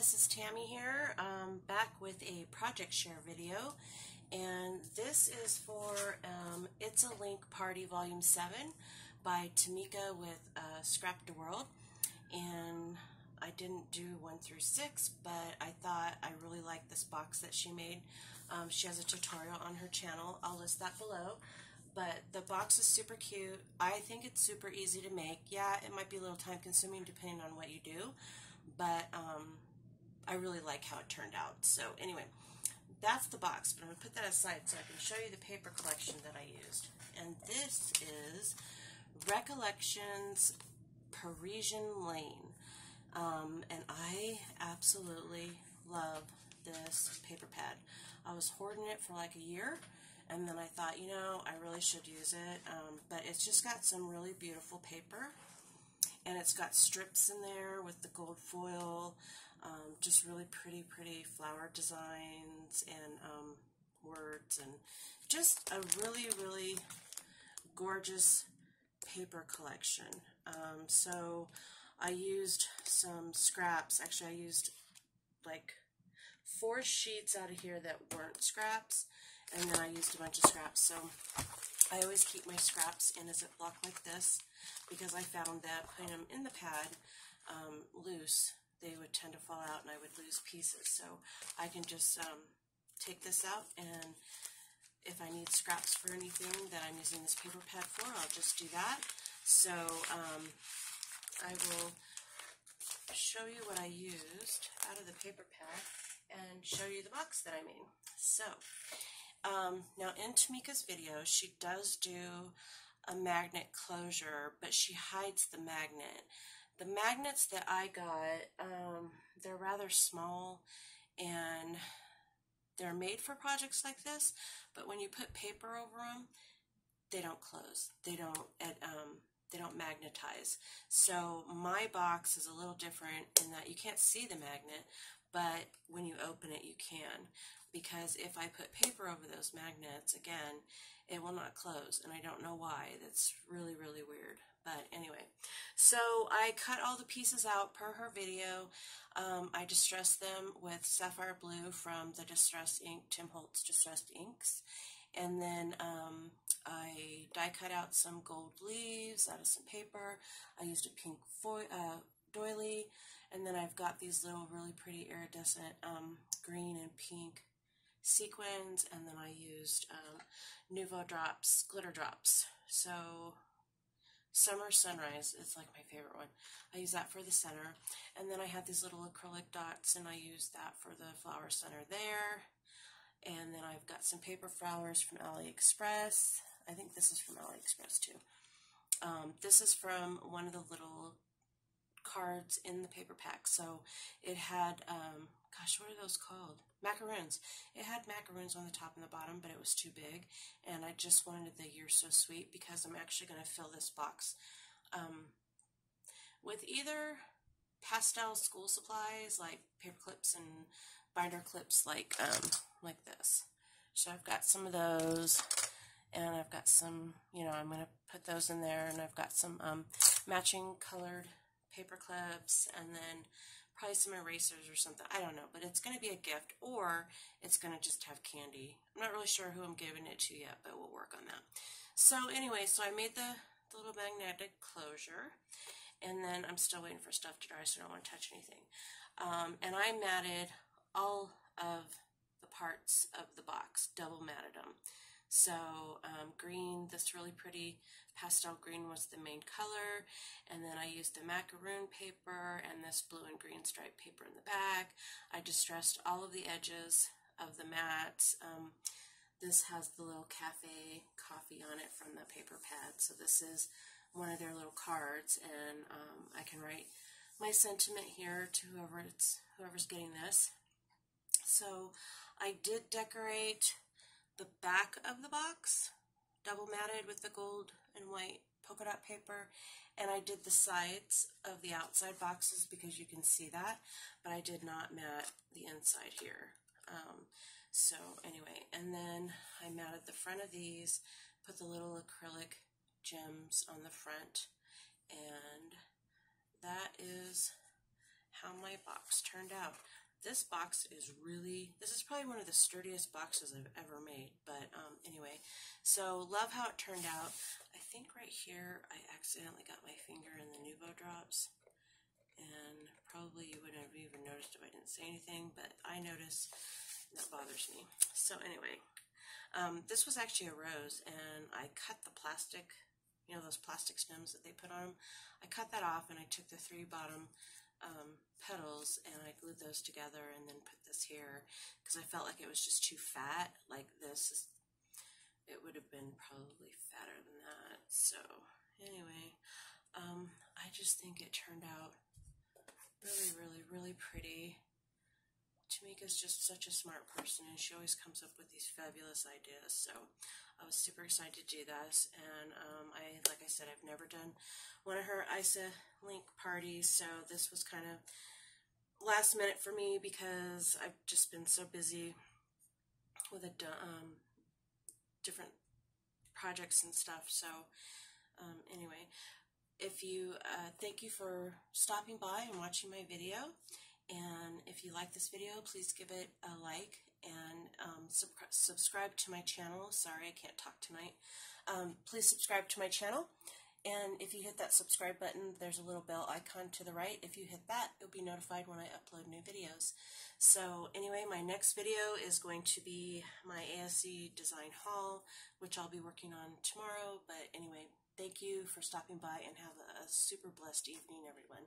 this is Tammy here, back with a project share video, and this is for It's a Link Party Volume 7 by Tmika with Scrapdaworld, and I didn't do 1 through 6, but I thought I really liked this box that she made. She has a tutorial on her channel. I'll list that below. But the box is super cute. I think it's super easy to make. Yeah, it might be a little time consuming depending on what you do, but I really like how it turned out. So anyway, that's the box, but I'm going to put that aside so I can show you the paper collection that I used. And this is Recollections Parisian Lane. And I absolutely love this paper pad. I was hoarding it for like a year, and then I thought, you know, I really should use it. But it's just got some really beautiful paper, and it's got strips in there with the gold foil, just really pretty flower designs and words, and just a really gorgeous paper collection. So I used some scraps. Actually, I used like 4 sheets out of here that weren't scraps, and then I used a bunch of scraps. So I always keep my scraps in a Ziploc like this, because I found that putting them in the pad loose, they would tend to fall out and I would lose pieces. So I can just take this out, and if I need scraps for anything that I'm using this paper pad for, I'll just do that. So I will show you what I used out of the paper pad and show you the box that I made. So now in Tmika's video, she does do a magnet closure, but she hides the magnet. The magnets that I got, they're rather small, and they're made for projects like this, but when you put paper over them, they don't close. They don't magnetize. So my box is a little different in that you can't see the magnet, but when you open it, you can. Because if I put paper over those magnets, again, it will not close, and I don't know why. That's really weird. But anyway, so I cut all the pieces out per her video. I distressed them with sapphire blue from the Distress Ink, Tim Holtz Distressed Inks. And then I die cut out some gold leaves out of some paper. I used a pink doily, and then I've got these little really pretty iridescent green and pink sequins, and then I used Nouveau drops, glitter drops. So Summer Sunrise is like my favorite one. I use that for the center, and then I have these little acrylic dots, and I use that for the flower center there. And then I've got some paper flowers from AliExpress. I think this is from AliExpress too. This is from one of the little cards in the paper pack. So it had, gosh, what are those called? Macaroons. It had macaroons on the top and the bottom, but it was too big. And I just wanted the "You're So Sweet" because I'm actually going to fill this box with either pastel school supplies like paper clips and binder clips like this. So I've got some of those, and I've got some, you know, I'm going to put those in there, and I've got some matching colored paper clips, and then probably some erasers or something. I don't know, but it's going to be a gift, or it's going to just have candy. I'm not really sure who I'm giving it to yet, but we'll work on that. So anyway, so I made the little magnetic closure, and then I'm still waiting for stuff to dry, so I don't want to touch anything. And I matted all of the parts of the box, double matted them. So green, this really pretty pastel green was the main color, and then I used the macaroon paper and this blue and green striped paper in the back. I distressed all of the edges of the mats. This has the little cafe coffee on it from the paper pad, so this is one of their little cards, and I can write my sentiment here to whoever's getting this. So I did decorate the back of the box, double matted with the gold and white polka dot paper, and I did the sides of the outside boxes because you can see that, but I did not mat the inside here. So anyway, and then I matted the front of these, put the little acrylic gems on the front, and that is how my box turned out. This box is this is probably one of the sturdiest boxes I've ever made, but anyway, so love how it turned out. I think right here I accidentally got my finger in the Nuvo drops, and probably you wouldn't have even noticed if I didn't say anything, but I noticed, and that bothers me. So anyway, this was actually a rose, and I cut the plastic, you know, those plastic stems that they put on them. I cut that off, and I took the 3 bottom petals and I glued those together and then put this here because I felt like it was just too fat. Like this, it would have been probably fatter than that. So anyway, I just think it turned out really pretty. Tamika's just such a smart person, and she always comes up with these fabulous ideas. So I was super excited to do this, and like I said, I've never done one of her Issa link parties, so this was kind of last minute for me because I've just been so busy with different projects and stuff. So anyway, if you thank you for stopping by and watching my video, and if you like this video, please give it a like and subscribe to my channel. Sorry, I can't talk tonight. Please subscribe to my channel. And if you hit that subscribe button, there's a little bell icon to the right. If you hit that, you'll be notified when I upload new videos. So anyway, my next video is going to be my ASC design haul, which I'll be working on tomorrow. But anyway, thank you for stopping by and have a super blessed evening, everyone.